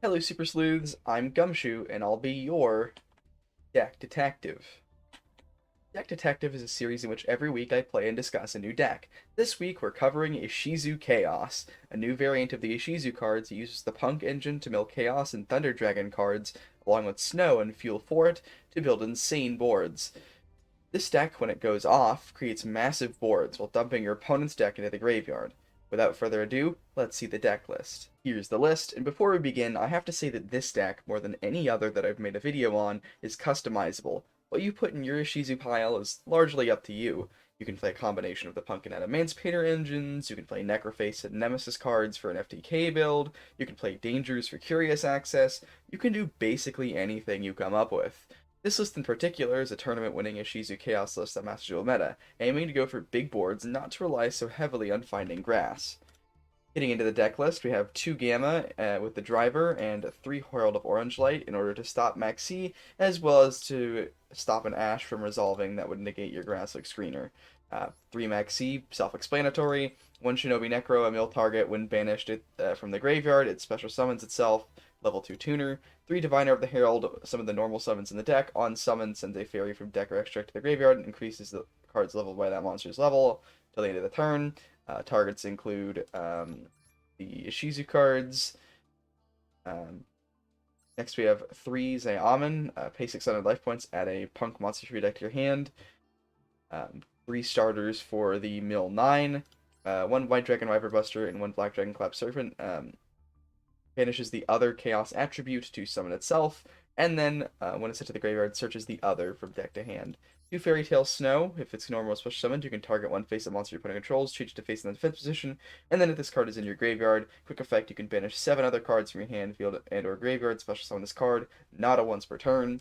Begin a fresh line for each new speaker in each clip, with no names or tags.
Hello, Super Sleuths. I'm Gumshu, and I'll be your deck detective. Deck Detective is a series in which every week I play and discuss a new deck. This week we're covering Ishizu Chaos, a new variant of the Ishizu cards that uses the Punk engine to mill Chaos and Thunder Dragon cards, along with Snow and Fuel for it, to build insane boards. This deck, when it goes off, creates massive boards while dumping your opponent's deck into the graveyard. Without further ado, let's see the deck list. Here's the list, and before we begin, I have to say that this deck, more than any other that I've made a video on, is customizable. What you put in your Ishizu pile is largely up to you. You can play a combination of the Pumpkin and Emancipator engines, you can play Necroface and Nemesis cards for an FTK build, you can play Dangers for Curious Access, you can do basically anything you come up with. This list in particular is a tournament-winning Ishizu Chaos list that masters dual meta, aiming to go for big boards and not to rely so heavily on finding grass. Getting into the deck list, we have 2 Gamma with the driver and 3 Herald of Orange Light in order to stop Maxi, as well as to stop an Ash from resolving that would negate your Grasslick screener. 3 Maxi, self-explanatory. 1 Shinobi Necro, a mill target. When banished from the graveyard, it special summons itself. Level 2 tuner. 3 Diviner of the Herald, some of the normal summons in the deck. On summon, sends a fairy from deck or extract to the graveyard and increases the card's level by that monster's level till the end of the turn. Targets include the Ishizu cards. Um, Next, we have 3 Zayaman. Pay 600 life points, add a Punk monster from your deck to your hand. 3 starters for the Mill 9. 1 White Dragon Wyver Buster and 1 Black Dragon Clap Serpent. Banishes the other Chaos attribute to summon itself, and then when it's sent to the graveyard, searches the other from deck to hand. 2 Fairy Tale Snow. If it's normal special summoned, you can target one face-up monster your opponent controls, change it to face in the defense position, and then if this card is in your graveyard, quick effect, you can banish 7 other cards from your hand, field, and or graveyard, special summon this card, not a once per turn.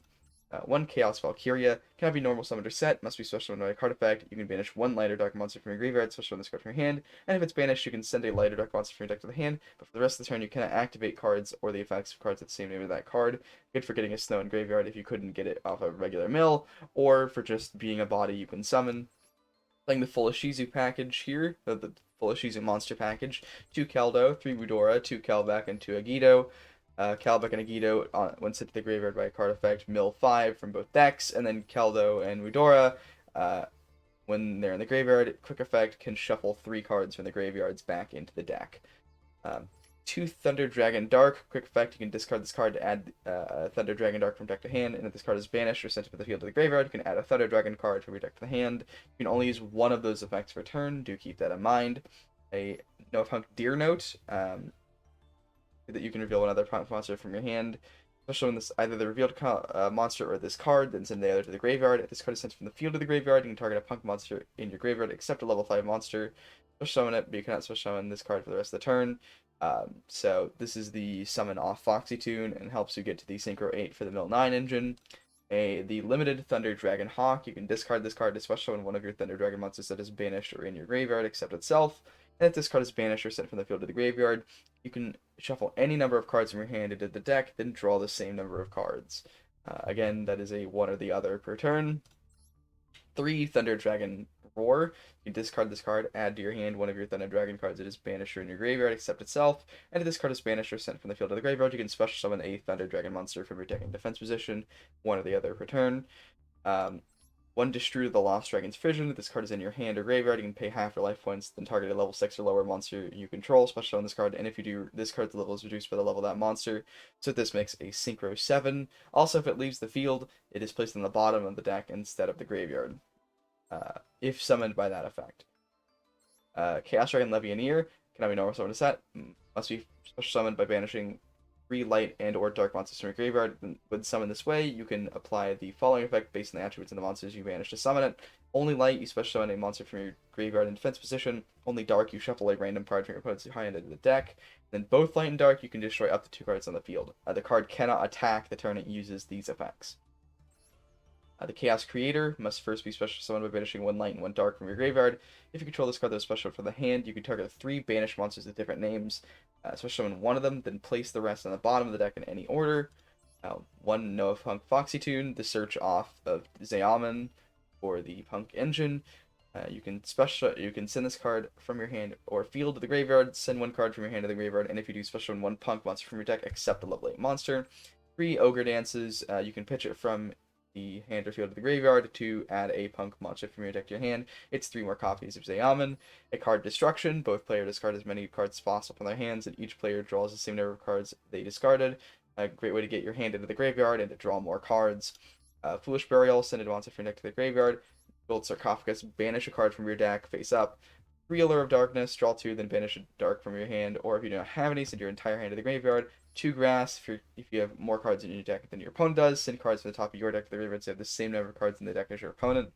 1 Chaos Valkyria. Cannot be normal summoned or set, must be special summoned by a card effect. You can banish 1 light or dark monster from your graveyard, special summon this card from your hand, and if it's banished, you can send a light or dark monster from your deck to the hand, but for the rest of the turn, you cannot activate cards or the effects of cards with the same name as that card. Good for getting a Snow in graveyard if you couldn't get it off a regular mill, or for just being a body you can summon. Playing the full Ishizu package here, the full Ishizu monster package. 2 Kaldo, 3 Wudora, 2 Kalbak, and 2 Agido. Kalbak and Agido, when sent to the graveyard by a card effect, mill 5 from both decks, and then Kaldo and Wudora, when they're in the graveyard, quick effect, can shuffle 3 cards from the graveyards back into the deck. 2 Thunder Dragon Dark, quick effect, you can discard this card to add Thunder Dragon Dark from deck to hand, and if this card is banished or sent to the field to the graveyard, you can add a Thunder Dragon card from your deck to the hand. You can only use one of those effects per turn, do keep that in mind. A No Punk Deer Note, that you can reveal another Punk monster from your hand. Especially when this either the revealed monster or this card, then send the other to the graveyard. If this card is sent from the field to the graveyard, you can target a Punk monster in your graveyard except a level 5 monster. Special summon it, but you cannot special summon this card for the rest of the turn. So this is the summon off Foxy Tune and helps you get to the Synchro 8 for the Mill 9 engine. The limited Thunder Dragon Hawk, you can discard this card to special summon one of your Thunder Dragon monsters that is banished or in your graveyard except itself. And if this card is banished or sent from the field to the graveyard, you can shuffle any number of cards from your hand into the deck, then draw the same number of cards. Again, that is a one or the other per turn. 3 Thunder Dragon Roar. You discard this card, add to your hand one of your Thunder Dragon cards that is banished or in your graveyard except itself, and if this card is banished or sent from the field to the graveyard, you can special summon a Thunder Dragon monster from your deck in defense position, one or the other per turn. 1 Destroy the Lost Dragon's Fission. If this card is in your hand or graveyard, you can pay half your life points, then target a level 6 or lower monster you control, special on this card, and if you do, this card's level is reduced by the level of that monster, so this makes a Synchro 7. Also, if it leaves the field, it is placed on the bottom of the deck instead of the graveyard, if summoned by that effect. Chaos Dragon Legionnaire cannot be normal summoned to set, must be special summoned by banishing 3 light and or dark monsters from your graveyard. When summoned this way, you can apply the following effect based on the attributes of the monsters you banish to summon it. Only light, you special summon a monster from your graveyard in defense position. Only dark, you shuffle a random card from your opponent's hand into the deck. Then both light and dark, you can destroy up to 2 cards on the field. The card cannot attack the turn it uses these effects. The Chaos Creator must first be special summoned by banishing 1 light and 1 dark from your graveyard. If you control this card that is special from the hand, you can target 3 banished monsters with different names. Special summon one of them, then place the rest on the bottom of the deck in any order. 1 Noah Punk Foxy Tune, the search off of Zayaman for the Punk engine. You can send this card from your hand or field to the graveyard, send one card from your hand to the graveyard, and if you do special summon one punk monster from your deck, except the level 8 monster. 3 ogre dances, you can pitch it from the hand or field to the graveyard to add a punk monster from your deck to your hand. It's 3 more copies of Zeoman. A card destruction, both players discard as many cards as possible from their hands, and each player draws the same number of cards they discarded. A great way to get your hand into the graveyard and to draw more cards. Foolish Burial, send a monster from your deck to the graveyard. Build Sarcophagus, banish a card from your deck, face up. 3 Allure of Darkness, draw 2, then banish a dark from your hand, or if you don't have any, send your entire hand to the graveyard. 2 Grass, if you have more cards in your deck than your opponent does, send cards from the top of your deck to the graveyard so you have the same number of cards in the deck as your opponent.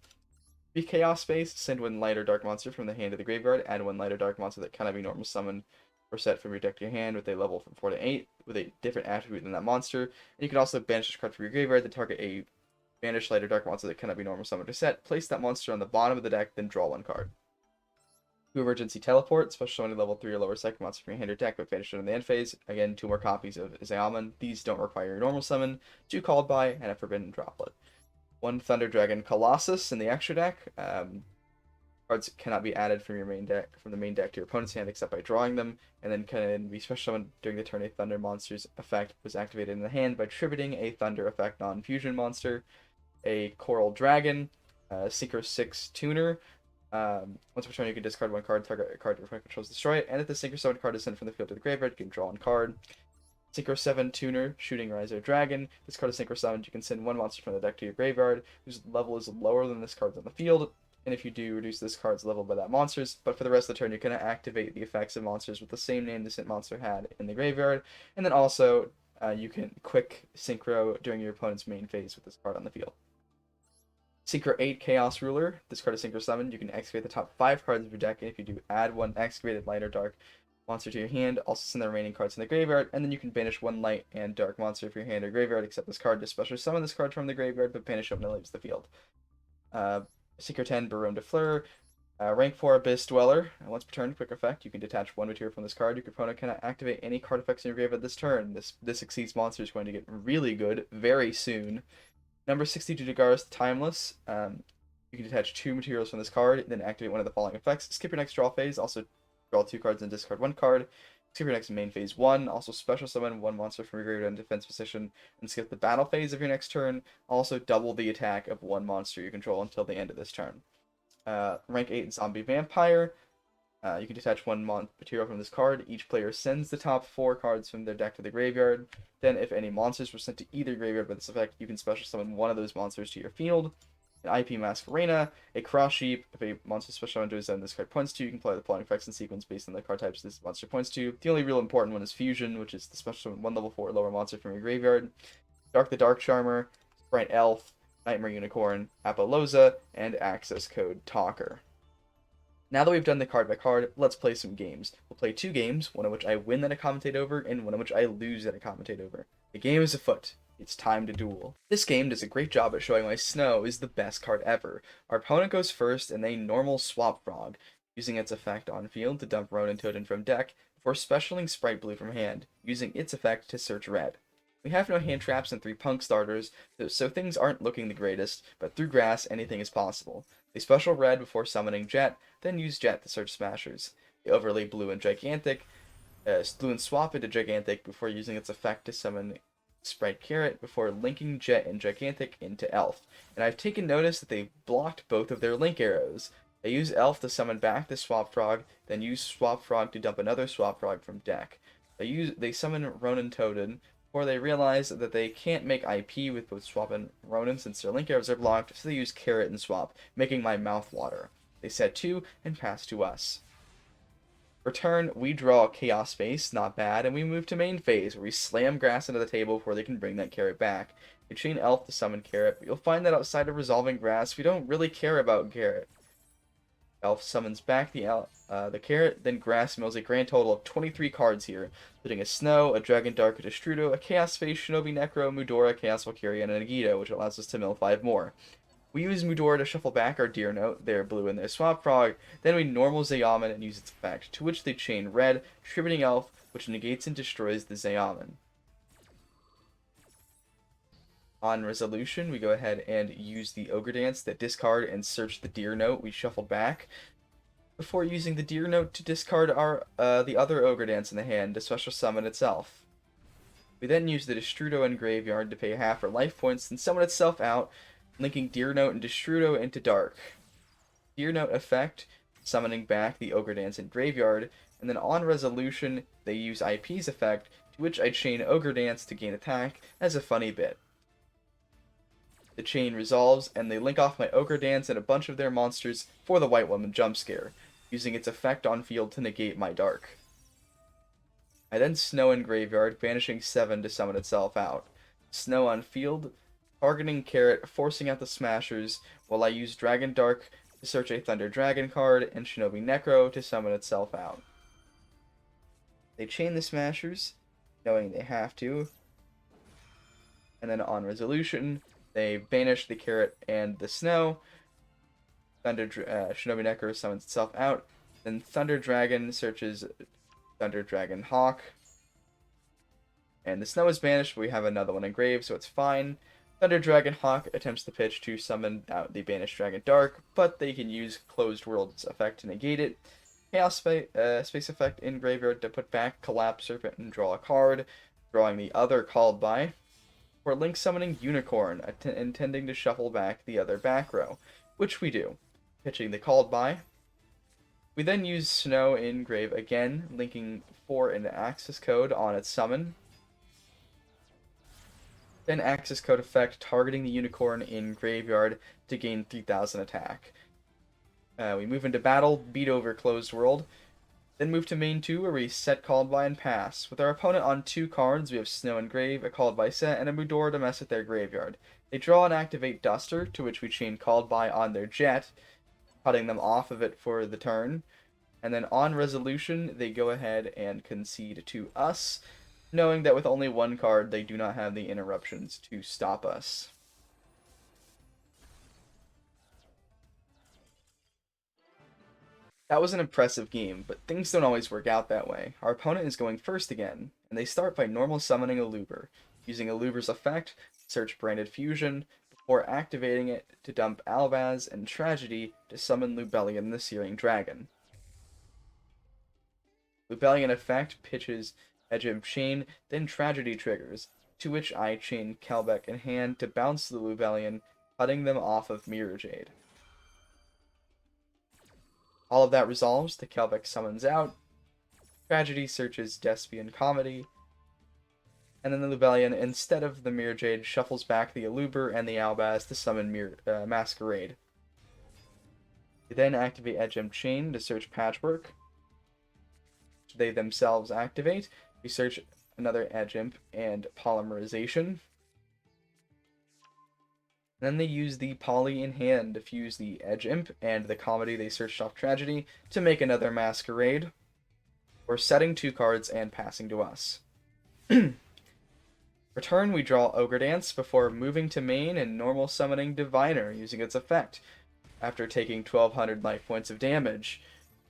3 Chaos Space, send 1 light or dark monster from the hand to the graveyard, add 1 light or dark monster that cannot be normal summoned or set from your deck to your hand with a level from 4 to 8, with a different attribute than that monster. And you can also banish this card from your graveyard to target a banish light or dark monster that cannot be normal summoned or set. Place that monster on the bottom of the deck, then draw 1 card. 2 Emergency Teleport, special summon level 3 or lower second monster from your hand or deck, but banish it in the end phase. Again, 2 more copies of Zeoman. These don't require your normal summon. 2 Called By, and a Forbidden Droplet. 1 Thunder Dragon Colossus in the extra deck. Cards cannot be added from the main deck to your opponent's hand except by drawing them, and then can be special summoned during the turn a Thunder monster's effect was activated in the hand by tributing a Thunder effect non-fusion monster. A Coral Dragon, Synchro 6 Tuner. Once per turn, you can discard 1 card, target a card your opponent controls, destroy it, and if the Synchro 7 card is sent from the field to the graveyard, you can draw 1 card. Synchro 7 Tuner, Shooting Riser Dragon. This card is Synchro 7. You can send 1 monster from the deck to your graveyard, whose level is lower than this card's on the field, and if you do, reduce this card's level by that monster's, but for the rest of the turn, you're going to activate the effects of monsters with the same name this monster had in the graveyard, and then also, you can quick Synchro during your opponent's main phase with this card on the field. Synchro 8 Chaos Ruler. This card is Synchro 7. You can excavate the top 5 cards of your deck, and if you do, add 1 excavated light or dark monster to your hand. Also send the remaining cards in the graveyard, and then you can banish 1 light and dark monster from your hand or graveyard, except this card to special summon this card from the graveyard, but banish it when it leaves the field. Synchro 10 Baronne de Fleur. Rank 4 Abyss Dweller. Once per turn, quick effect. You can detach 1 material from this card. Your opponent cannot activate any card effects in your graveyard this turn. This exceeds monster is going to get really good very soon. Number 62 Jagar's Timeless. You can detach 2 materials from this card, then activate one of the following effects. Skip your next draw phase, also draw 2 cards and discard 1 card. Skip your next main phase 1, also special summon 1 monster from your graveyard in defense position, and skip the battle phase of your next turn. Also double the attack of 1 monster you control until the end of this turn. Rank 8 Zombie Vampire. You can detach 1 material from this card. Each player sends the top 4 cards from their deck to the graveyard. Then, if any monsters were sent to either graveyard by this effect, you can special summon 1 of those monsters to your field. An IP Masquerena, a Cross Sheep. If a monster special summon to a zone this card points to, you can apply the following effects in sequence based on the card types this monster points to. The only real important one is Fusion, which is the special summon 1 level 4 lower monster from your graveyard. Dark the Dark Charmer, Sprite Elf, Nightmare Unicorn, Apollosa, and Access Code Talker. Now that we've done the card by card, let's play some games. We'll play 2 games, one in which I win that I commentate over, and one in which I lose that I commentate over. The game is afoot. It's time to duel. This game does a great job at showing why Snow is the best card ever. Our opponent goes first, and they normal Swap Frog, using its effect on field to dump Ronin Totem from deck, before specialing Sprite Blue from hand, using its effect to search red. We have no hand traps and 3 punk starters, so things aren't looking the greatest, but through grass, anything is possible. They special red before summoning Jet, then use Jet to search Smashers. They overlay blue and Gigantic, blue and swap into Gigantic before using its effect to summon Sprite Carrot before linking Jet and Gigantic into Elf. And I've taken notice that they blocked both of their link arrows. They use Elf to summon back the Swap Frog, then use Swap Frog to dump another Swap Frog from deck. They summon Ronin Totem, before they realize that they can't make IP with both Swap and Ronin since their link arrows are blocked, so they use Carrot and Swap, making my mouth water. They set 2 and pass to us. For turn, we draw Chaos Space, not bad, and we move to main phase, where we slam grass into the table before they can bring that Carrot back. They chain Elf to summon Carrot, but you'll find that outside of resolving grass, we don't really care about Carrot. Elf summons back the Carrot, then Grass mills a grand total of 23 cards here, including a Snow, a Dragon Dark, a Destrudo, a Chaos Face, Shinobi Necro, Mudora, Chaos Valkyria, and a Nagito, which allows us to mill 5 more. We use Mudora to shuffle back our Deer Note, their blue and their Swap Frog, then we normal Zeoman and use its effect, to which they chain red, tributing Elf, which negates and destroys the Zeoman. On resolution, we go ahead and use the Ogre Dance that discard and search the Deer Note we shuffled back, before using the Deer Note to discard the other Ogre Dance in the hand to special summon itself. We then use the Destrudo in Graveyard to pay half our life points and summon itself out, linking Deer Note and Destrudo into Dark. Deer Note effect, summoning back the Ogre Dance in Graveyard, and then on resolution, they use IP's effect, to which I chain Ogre Dance to gain attack as a funny bit. The chain resolves, and they link off my Ogre Dance and a bunch of their monsters for the White Woman jump scare, using its effect on field to negate my Dark. I then Snow in Graveyard, banishing 7 to summon itself out. Snow on field, targeting Carrot, forcing out the Smashers, while I use Dragon Dark to search a Thunder Dragon card and Shinobi Necro to summon itself out. They chain the Smashers, knowing they have to, and then on resolution, they banish the Carrot and the Snow. Shinobi Necro summons itself out. Then Thunder Dragon searches Thunder Dragon Hawk. And the Snow is banished, but we have another one engraved, so it's fine. Thunder Dragon Hawk attempts to pitch to summon out the banished Dragon Dark, but they can use Closed World's effect to negate it. Chaos Space effect in Graveyard to put back Collapse Serpent and draw a card, drawing the other called by. Or Link summoning Unicorn, intending to shuffle back the other back row, which we do, pitching the called by. We then use Snow in Grave again, linking 4 into Access Code on its summon. Then Access Code effect, targeting the Unicorn in Graveyard to gain 3000 attack. We move into battle, beat over Closed World. Then move to main 2, where we set Called By and pass. With our opponent on 2 cards, we have Snow and Grave, a Called By set, and a Mudora to mess with their graveyard. They draw and activate Duster, to which we chain Called By on their Jet, cutting them off of it for the turn. And then on resolution, they go ahead and concede to us, knowing that with only 1 card, they do not have the interruptions to stop us. That was an impressive game, but things don't always work out that way. Our opponent is going first again, and they start by normal summoning a Looper, using a Looper's effect, search Branded Fusion, before activating it to dump Albaz and Tragedy to summon Lubellion the Searing Dragon. Lubellion effect pitches Edge of Chain, then Tragedy triggers, to which I chain Kelbeck in hand to bounce the Lubellion, cutting them off of Mirror Jade. All of that resolves, the Kelbeck summons out, Tragedy searches Despian Comedy, and then the Lubellion, instead of the Mirror Jade, shuffles back the Aluber and the Albaz to summon Masquerade. They then activate Edge of Chain to search Patchwork. They themselves activate. We search another Edge Imp and Polymerization. Then they use the Poly in hand to fuse the Edge Imp and the Comedy they searched off Tragedy to make another Masquerade. We're setting 2 cards and passing to us. Return, we draw Ogre Dance before moving to main and normal summoning Diviner using its effect, after taking 1200 life points of damage,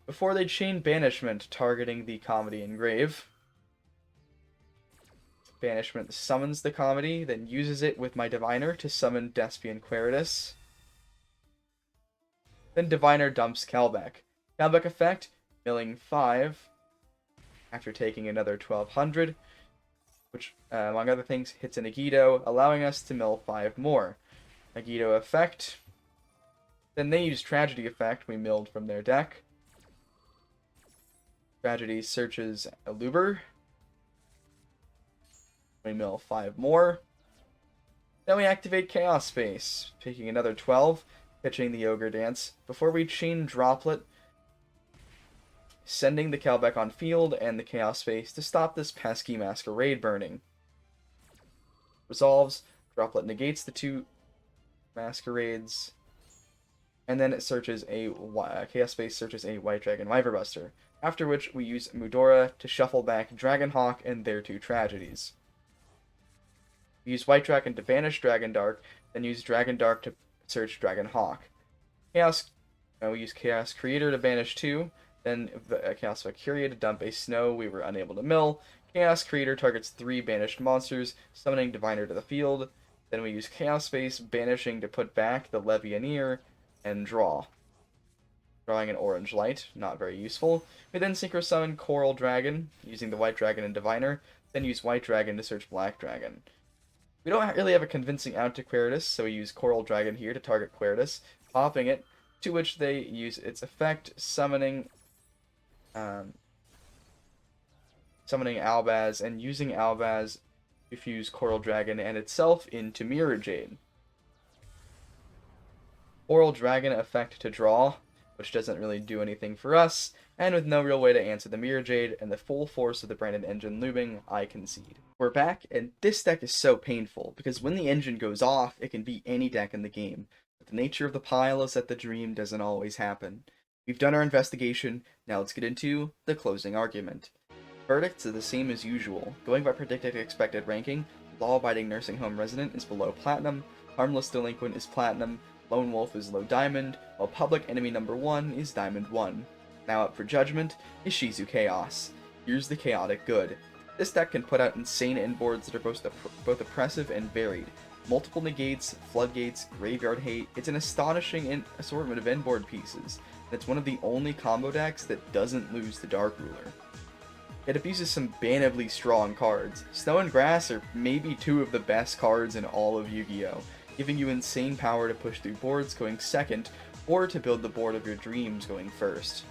before they chain Banishment targeting the Comedy in Grave. Banishment summons the Comedy, then uses it with my Diviner to summon Despian Queritus. Then Diviner dumps Kelbeck. Kelbeck effect, milling 5, after taking another 1200, which, among other things, hits an Agido, allowing us to mill 5 more. Agido effect. Then they use Tragedy effect, we milled from their deck. Tragedy searches Aluber. We mill 5 more. Then we activate Chaos Space, taking another 12, pitching the Ogre Dance, before we chain Droplet, sending the Kelbeck on field and the Chaos Space to stop this pesky Masquerade burning. Resolves, Droplet negates the 2 Masquerades, and then it searches Chaos Space searches a White Dragon Wyverbuster, after which we use Mudora to shuffle back Dragonhawk and their 2 Tragedies. We use White Dragon to banish Dragon Dark, then use Dragon Dark to search Dragonhawk. We use Chaos Creator to banish 2, then Chaos Valkyria to dump a Snow we were unable to mill. Chaos Creator targets 3 banished monsters, summoning Diviner to the field. Then we use Chaos Space, banishing to put back the Levianeer, and draw. Drawing an orange light, not very useful. We then Synchro Summon Coral Dragon, using the White Dragon and Diviner, then use White Dragon to search Black Dragon. We don't really have a convincing out to Queritus, so we use Coral Dragon here to target Queritus, popping it, to which they use its effect, summoning Albaz, and using Albaz to fuse Coral Dragon and itself into Mirror Jade. Coral Dragon effect to draw, which doesn't really do anything for us, and with no real way to answer the Mirror Jade and the full force of the Branded Engine looming, I concede. We're back, and this deck is so painful, because when the engine goes off, it can beat any deck in the game, but the nature of the pile is that the dream doesn't always happen. We've done our investigation, now let's get into the closing argument. Verdicts are the same as usual. Going by predicted expected ranking, Law-Abiding Nursing Home Resident is below Platinum, Harmless Delinquent is Platinum, Lone Wolf is low Diamond, while Public Enemy number 1 is Diamond 1. Now up for judgment, Ishizu Chaos. Here's the chaotic good. This deck can put out insane endboards that are both oppressive and varied. Multiple negates, floodgates, graveyard hate. It's an astonishing assortment of endboard pieces, and it's one of the only combo decks that doesn't lose the Dark Ruler. It abuses some bannably strong cards. Snow and Grass are maybe two of the best cards in all of Yu-Gi-Oh!, giving you insane power to push through boards going second, or to build the board of your dreams going first.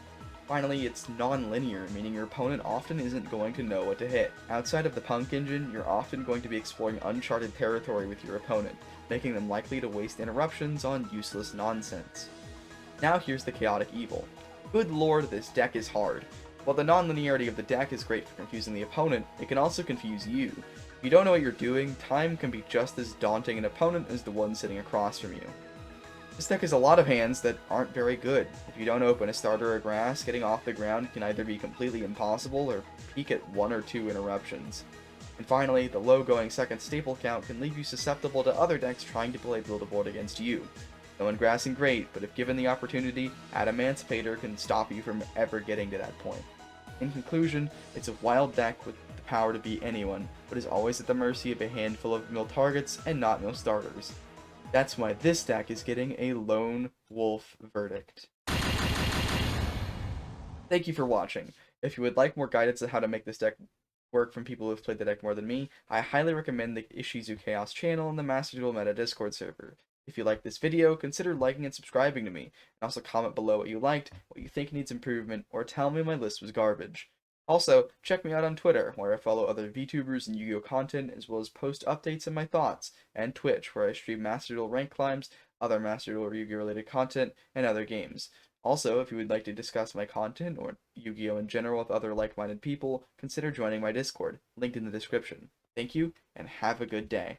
Finally, it's non-linear, meaning your opponent often isn't going to know what to hit. Outside of the Punk engine, you're often going to be exploring uncharted territory with your opponent, making them likely to waste interruptions on useless nonsense. Now here's the chaotic evil. Good lord, this deck is hard. While the non-linearity of the deck is great for confusing the opponent, it can also confuse you. If you don't know what you're doing, time can be just as daunting an opponent as the one sitting across from you. This deck has a lot of hands that aren't very good. If you don't open a starter or grass, getting off the ground can either be completely impossible or peak at 1 or 2 interruptions. And finally, the low going second staple count can leave you susceptible to other decks trying to play build a board against you. No one grassing great, but if given the opportunity, Emancipator can stop you from ever getting to that point. In conclusion, it's a wild deck with the power to beat anyone, but is always at the mercy of a handful of mill targets and not mill starters. That's why this deck is getting a Lone Wolf verdict. Thank you for watching. If you would like more guidance on how to make this deck work from people who have played the deck more than me, I highly recommend the Ishizu Chaos channel and the Master Duel Meta Discord server. If you liked this video, consider liking and subscribing to me, and also comment below what you liked, what you think needs improvement, or tell me my list was garbage. Also, check me out on Twitter, where I follow other VTubers and Yu-Gi-Oh! Content, as well as post updates and my thoughts, and Twitch, where I stream Master Duel rank climbs, other Master Duel or Yu-Gi-Oh! Related content, and other games. Also, if you would like to discuss my content, or Yu-Gi-Oh! In general with other like-minded people, consider joining my Discord, linked in the description. Thank you, and have a good day.